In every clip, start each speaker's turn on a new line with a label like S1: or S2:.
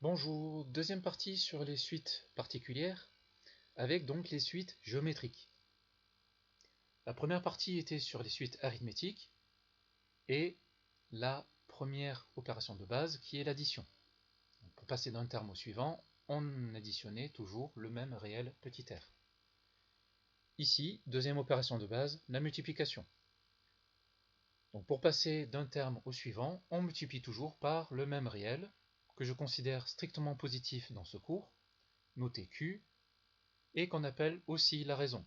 S1: Bonjour, deuxième partie sur les suites particulières, avec donc les suites géométriques. La première partie était sur les suites arithmétiques, et la première opération de base qui est l'addition. Pour passer d'un terme au suivant, on additionnait toujours le même réel petit r. Ici, deuxième opération de base, la multiplication. Donc pour passer d'un terme au suivant, on multiplie toujours par le même réel, que je considère strictement positif dans ce cours, noté Q, et qu'on appelle aussi la raison.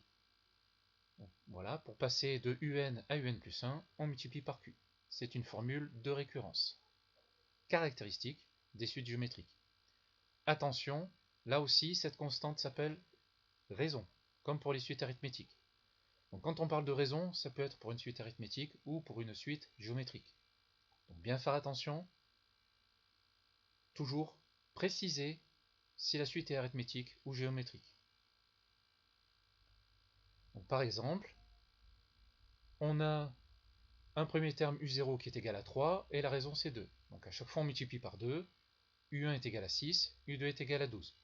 S1: Donc, voilà, pour passer de un à un plus 1, on multiplie par Q. C'est une formule de récurrence. Caractéristique des suites géométriques. Attention, là aussi, cette constante s'appelle raison, comme pour les suites arithmétiques. Donc quand on parle de raison, ça peut être pour une suite arithmétique ou pour une suite géométrique. Donc bien faire attention, toujours préciser si la suite est arithmétique ou géométrique. Donc, par exemple, on a un premier terme U0 qui est égal à 3, et la raison c'est 2. Donc à chaque fois on multiplie par 2, U1 est égal à 6, U2 est égal à 12.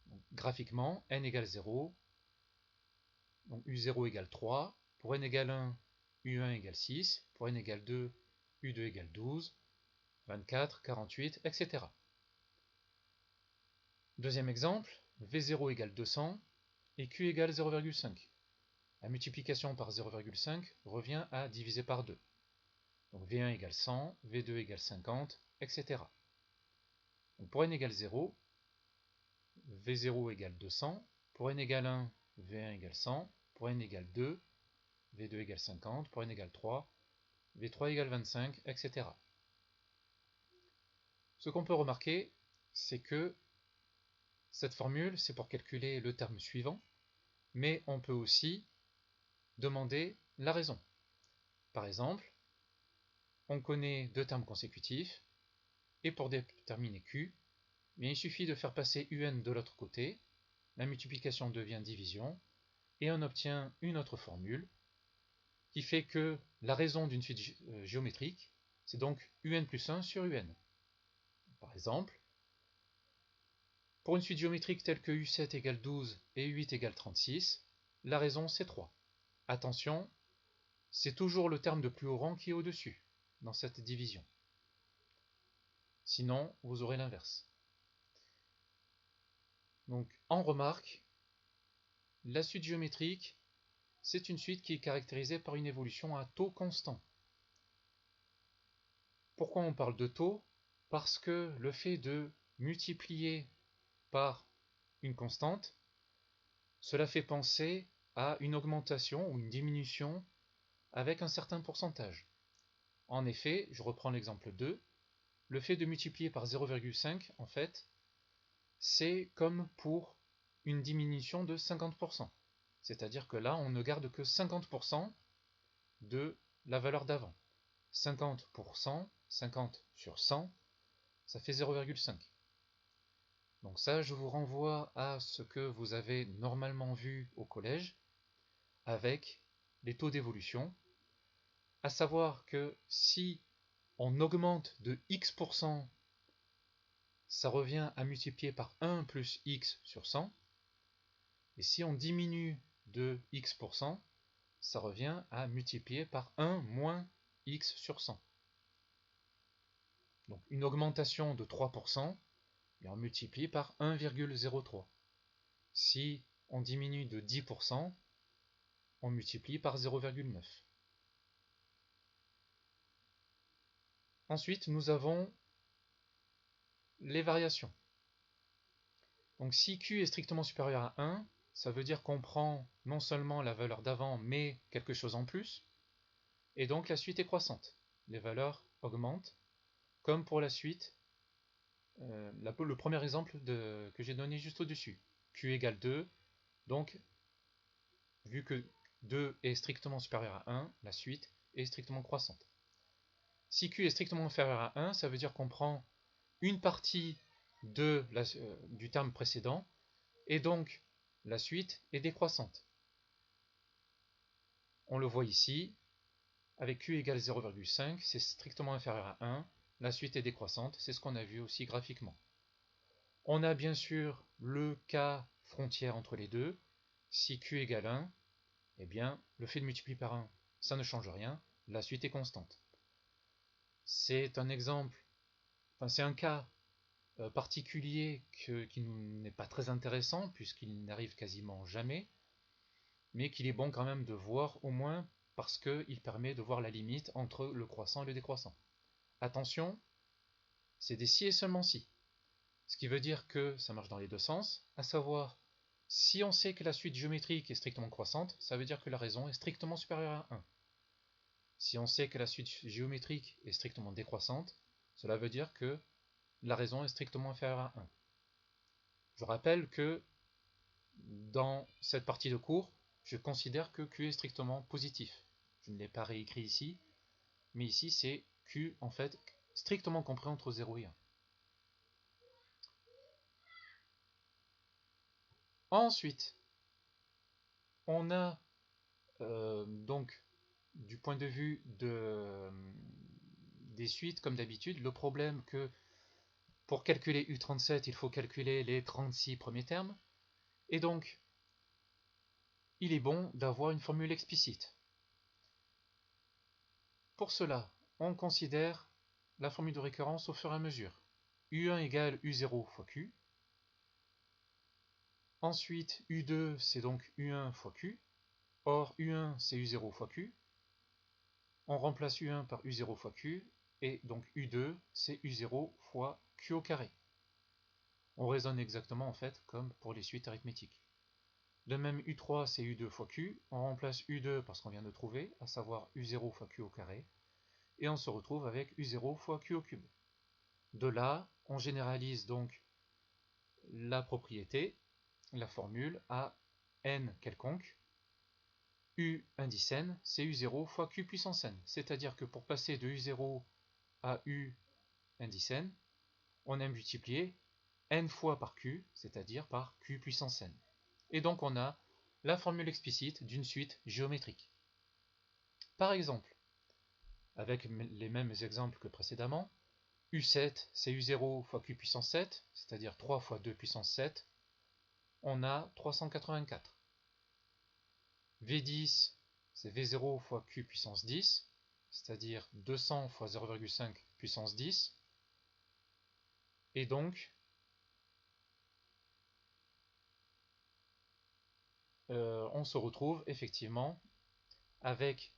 S1: Donc, graphiquement, n égale 0, donc U0 égale 3, pour n égale 1, U1 égale 6, pour n égale 2, U2 égale 12, 24, 48, etc. Deuxième exemple, V0 égale 200 et Q égale 0,5. La multiplication par 0,5 revient à diviser par 2. Donc V1 égale 100, V2 égale 50, etc. Donc pour n égale 0, V0 égale 200, pour n égale 1, V1 égale 100, pour n égale 2, V2 égale 50, pour n égale 3, V3 égale 25, etc. Ce qu'on peut remarquer, c'est que cette formule, c'est pour calculer le terme suivant, mais on peut aussi demander la raison. Par exemple, on connaît deux termes consécutifs, et pour déterminer Q, il suffit de faire passer UN de l'autre côté, la multiplication devient division, et on obtient une autre formule qui fait que la raison d'une suite géométrique, c'est donc UN plus 1 sur UN. Par exemple, pour une suite géométrique telle que U7 égale 12 et U8 égale 36, la raison c'est 3. Attention, c'est toujours le terme de plus haut rang qui est au-dessus dans cette division. Sinon, vous aurez l'inverse. Donc, en remarque, la suite géométrique, c'est une suite qui est caractérisée par une évolution à taux constant. Pourquoi on parle de taux? Parce que le fait de multiplier par une constante, cela fait penser à une augmentation ou une diminution avec un certain pourcentage. En effet, je reprends l'exemple 2, le fait de multiplier par 0,5, en fait, c'est comme pour une diminution de 50%. C'est-à-dire que là, on ne garde que 50% de la valeur d'avant. 50%, 50 sur 100, ça fait 0,5. Donc ça, je vous renvoie à ce que vous avez normalement vu au collège avec les taux d'évolution, à savoir que si on augmente de x%, ça revient à multiplier par 1 plus x sur 100, et si on diminue de x%, ça revient à multiplier par 1 moins x sur 100. Donc une augmentation de 3%, et on multiplie par 1,03. Si on diminue de 10%, on multiplie par 0,9. Ensuite, nous avons les variations. Donc si Q est strictement supérieur à 1, ça veut dire qu'on prend non seulement la valeur d'avant, mais quelque chose en plus, et donc la suite est croissante. Les valeurs augmentent, comme pour la suite, le premier exemple que j'ai donné juste au-dessus. Q égale 2, donc vu que 2 est strictement supérieur à 1, la suite est strictement croissante. Si Q est strictement inférieur à 1, ça veut dire qu'on prend une partie du terme précédent, et donc la suite est décroissante. On le voit ici, avec Q égale 0,5, c'est strictement inférieur à 1, la suite est décroissante, c'est ce qu'on a vu aussi graphiquement. On a bien sûr le cas frontière entre les deux. Si Q égale 1, eh bien, le fait de multiplier par 1, ça ne change rien, la suite est constante. C'est un exemple, enfin c'est un cas particulier qui n'est pas très intéressant, puisqu'il n'arrive quasiment jamais, mais qu'il est bon quand même de voir au moins, parce qu'il permet de voir la limite entre le croissant et le décroissant. Attention, c'est des si et seulement si. Ce qui veut dire que ça marche dans les deux sens, à savoir, si on sait que la suite géométrique est strictement croissante, ça veut dire que la raison est strictement supérieure à 1. Si on sait que la suite géométrique est strictement décroissante, cela veut dire que la raison est strictement inférieure à 1. Je rappelle que dans cette partie de cours, je considère que Q est strictement positif. Je ne l'ai pas réécrit ici, mais ici c'est Q en fait strictement compris entre 0 et 1. Ensuite, on a donc du point de vue des suites, comme d'habitude, le problème que pour calculer U37, il faut calculer les 36 premiers termes, et donc il est bon d'avoir une formule explicite. Pour cela, on considère la formule de récurrence au fur et à mesure. U1 égale U0 fois Q. Ensuite, U2, c'est donc U1 fois Q. Or, U1, c'est U0 fois Q. On remplace U1 par U0 fois Q. Et donc U2, c'est U0 fois Q au carré. On raisonne exactement en fait comme pour les suites arithmétiques. De même, U3, c'est U2 fois Q. On remplace U2 parce qu'on vient de trouver, à savoir U0 fois Q au carré. Et on se retrouve avec U0 fois Q au cube. De là, on généralise donc la propriété, la formule à n quelconque. U indice n, c'est U0 fois Q puissance n. C'est-à-dire que pour passer de U0 à U indice n, on a multiplié n fois par Q, c'est-à-dire par Q puissance n. Et donc on a la formule explicite d'une suite géométrique. Par exemple, avec les mêmes exemples que précédemment, U7, c'est U0 fois Q puissance 7, c'est-à-dire 3 fois 2 puissance 7, on a 384. V10, c'est V0 fois Q puissance 10, c'est-à-dire 200 fois 0,5 puissance 10, et donc on se retrouve effectivement avec,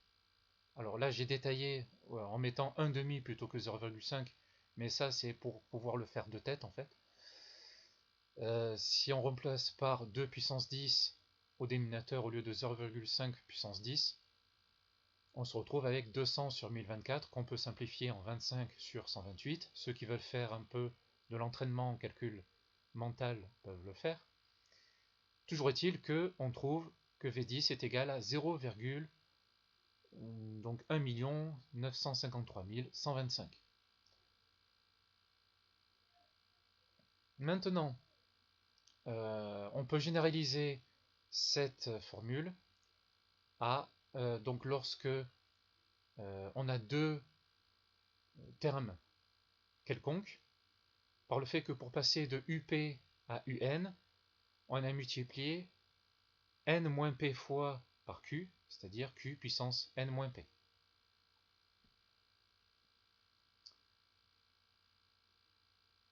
S1: alors là j'ai détaillé en mettant 1,5 plutôt que 0,5, mais ça c'est pour pouvoir le faire de tête en fait. Si on remplace par 2 puissance 10 au dénominateur au lieu de 0,5 puissance 10, on se retrouve avec 200 sur 1024 qu'on peut simplifier en 25 sur 128. Ceux qui veulent faire un peu de l'entraînement en calcul mental peuvent le faire. Toujours est-il qu'on trouve que V10 est égal à 0, donc 1 953 125. Maintenant, on peut généraliser cette formule à donc lorsque on a deux termes quelconques, par le fait que pour passer de UP à UN, on a multiplié n moins p fois par q, c'est-à-dire q puissance n moins p.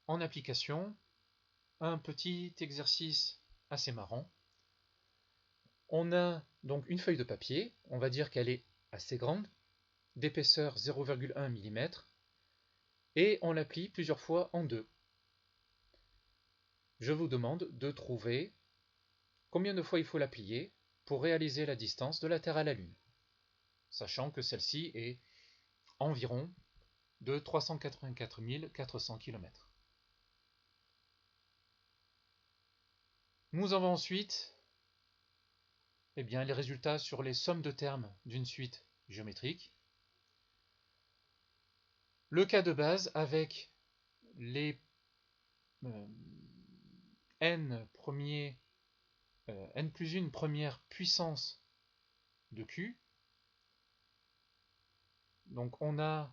S1: En application, un petit exercice assez marrant. On a donc une feuille de papier, on va dire qu'elle est assez grande, d'épaisseur 0,1 mm, et on la plie plusieurs fois en deux. Je vous demande de trouver combien de fois il faut la plier pour réaliser la distance de la Terre à la Lune, sachant que celle-ci est environ de 384 400 km. Nous avons ensuite les résultats sur les sommes de termes d'une suite géométrique. Le cas de base avec les n plus 1 première puissance de q. Donc on a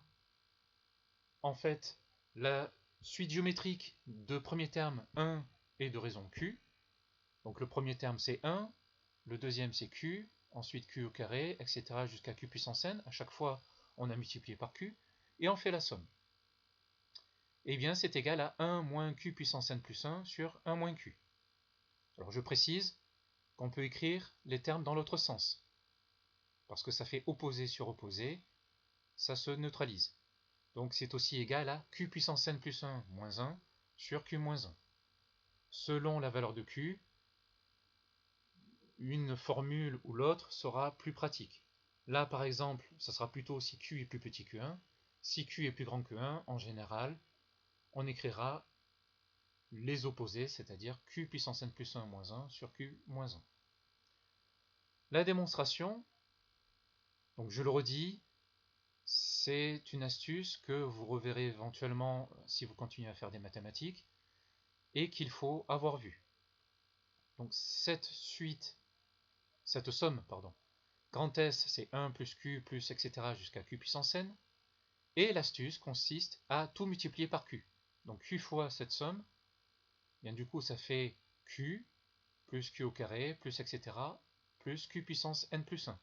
S1: en fait la suite géométrique de premier terme 1 et de raison q. Donc le premier terme c'est 1, le deuxième c'est q, ensuite q au carré, etc. jusqu'à q puissance n. À chaque fois, on a multiplié par q, et on fait la somme. Et bien c'est égal à 1 moins q puissance n plus 1 sur 1 moins q. Alors je précise qu'on peut écrire les termes dans l'autre sens, parce que ça fait opposé sur opposé, ça se neutralise. Donc c'est aussi égal à q puissance n plus 1 moins 1 sur q moins 1. Selon la valeur de q, une formule ou l'autre sera plus pratique. Là par exemple, ça sera plutôt si q est plus petit que 1. Si q est plus grand que 1, en général, on écrira les opposés, c'est-à-dire q puissance n plus 1 moins 1 sur q moins 1. La démonstration, donc je le redis, c'est une astuce que vous reverrez éventuellement si vous continuez à faire des mathématiques et qu'il faut avoir vu. Donc cette somme, grand S c'est 1 plus Q plus etc. jusqu'à Q puissance n, et l'astuce consiste à tout multiplier par Q. Donc Q fois cette somme, bien du coup ça fait Q plus Q au carré plus etc. plus Q puissance n plus 1.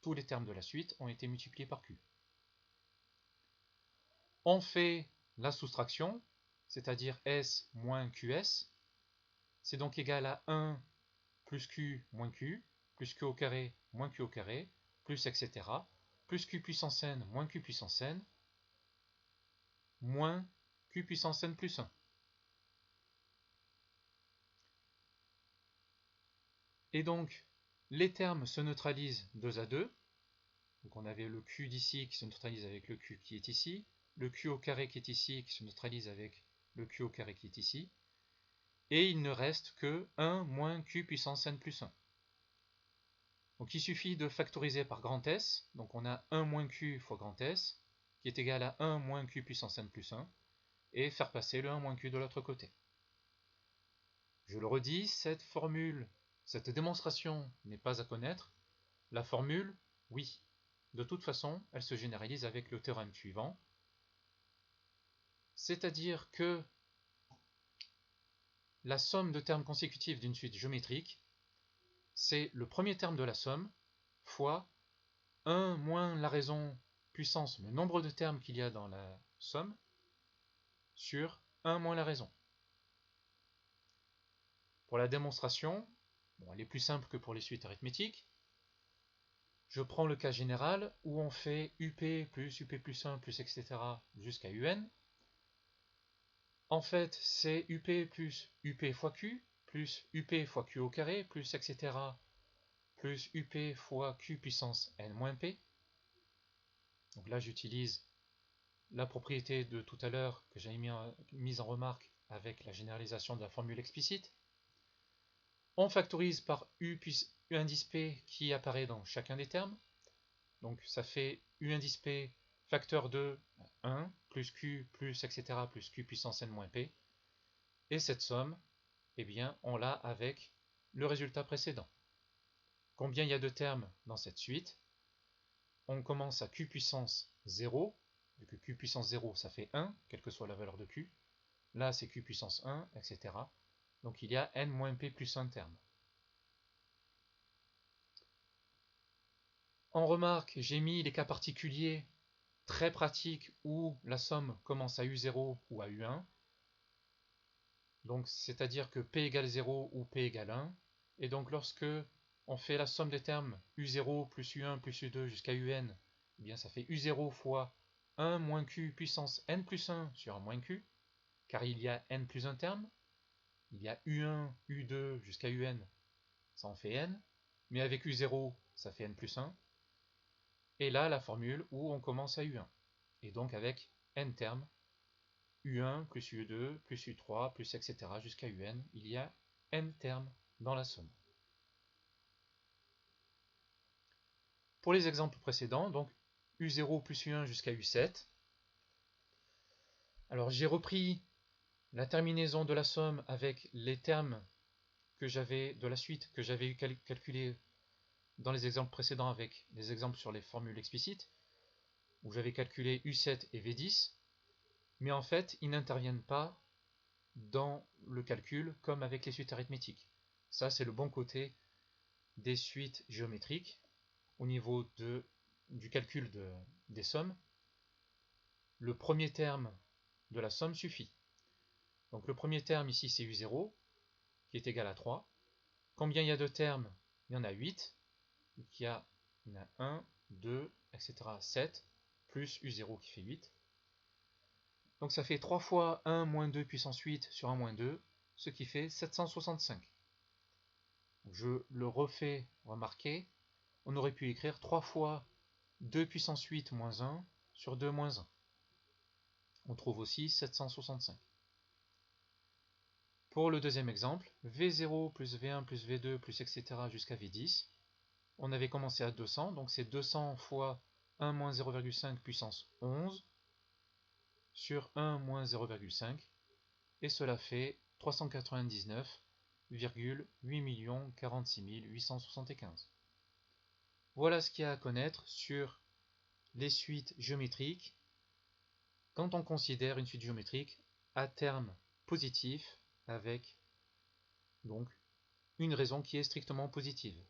S1: Tous les termes de la suite ont été multipliés par Q. On fait la soustraction, c'est-à-dire S moins QS, c'est donc égal à 1 plus Q moins Q, plus Q au carré moins Q au carré, plus etc., plus Q puissance n moins Q puissance n, moins Q puissance n plus 1. Et donc, les termes se neutralisent 2 à 2. Donc on avait le Q d'ici qui se neutralise avec le Q qui est ici, le Q au carré qui est ici qui se neutralise avec le Q au carré qui est ici, et il ne reste que 1 moins Q puissance n plus 1. Donc il suffit de factoriser par grand S, donc on a 1 moins Q fois grand S, qui est égal à 1 moins Q puissance n plus 1, et faire passer le 1 moins Q de l'autre côté. Je le redis, cette démonstration n'est pas à connaître. La formule, oui. De toute façon, elle se généralise avec le théorème suivant. C'est-à-dire que la somme de termes consécutifs d'une suite géométrique, c'est le premier terme de la somme fois 1 moins la raison puissance, le nombre de termes qu'il y a dans la somme, sur 1 moins la raison. Pour la démonstration, elle est plus simple que pour les suites arithmétiques. Je prends le cas général où on fait UP plus 1 plus etc. jusqu'à UN. En fait, c'est UP plus UP fois Q, plus UP fois Q au carré, plus etc. plus UP fois Q puissance n moins P. Donc là, j'utilise la propriété de tout à l'heure que j'avais mise en remarque avec la généralisation de la formule explicite. On factorise par U indice P qui apparaît dans chacun des termes. Donc ça fait U indice P facteur de 1 plus Q plus etc. plus Q puissance n moins P. Et cette somme, eh bien, on l'a avec le résultat précédent. Combien il y a de termes dans cette suite? On commence à Q puissance 0, vu que Q puissance 0 ça fait 1, quelle que soit la valeur de Q. Là c'est Q puissance 1, etc. Donc il y a n moins P plus 1 termes. En remarque, j'ai mis les cas particuliers très pratiques où la somme commence à U0 ou à U1. Donc c'est-à-dire que P égale 0 ou P égale 1. Et donc lorsque on fait la somme des termes U0 plus U1 plus U2 jusqu'à UN, eh bien ça fait U0 fois 1 moins Q puissance n plus 1 sur 1 moins Q, car il y a n plus 1 terme. Il y a U1, U2 jusqu'à UN, ça en fait n. Mais avec U0, ça fait n plus 1. Et là, la formule où on commence à U1. Et donc avec n termes, U1 plus U2 plus U3 plus etc. jusqu'à UN, il y a n termes dans la somme. Pour les exemples précédents, donc U0 plus U1 jusqu'à U7. Alors j'ai repris la terminaison de la somme avec les termes que j'avais de la suite que j'avais calculé dans les exemples précédents avec les exemples sur les formules explicites, où j'avais calculé U7 et V10. mais en fait, ils n'interviennent pas dans le calcul comme avec les suites arithmétiques. Ça, c'est le bon côté des suites géométriques au niveau du calcul des sommes. Le premier terme de la somme suffit. Donc le premier terme ici, c'est U0, qui est égal à 3. Combien il y a de termes? Il y en a 8. Donc il y en a 1, 2, etc. 7, plus U0 qui fait 8. Donc ça fait 3 fois 1 moins 2 puissance 8 sur 1 moins 2, ce qui fait 765. Je le refais remarquer. On aurait pu écrire 3 fois 2 puissance 8 moins 1 sur 2 moins 1. On trouve aussi 765. Pour le deuxième exemple, V0 plus V1 plus V2 plus etc. jusqu'à V10, on avait commencé à 200, donc c'est 200 fois 1 moins 0,5 puissance 11 sur 1 moins 0,5, et cela fait 399,8 46 875. Voilà ce qu'il y a à connaître sur les suites géométriques quand on considère une suite géométrique à terme positif avec donc une raison qui est strictement positive.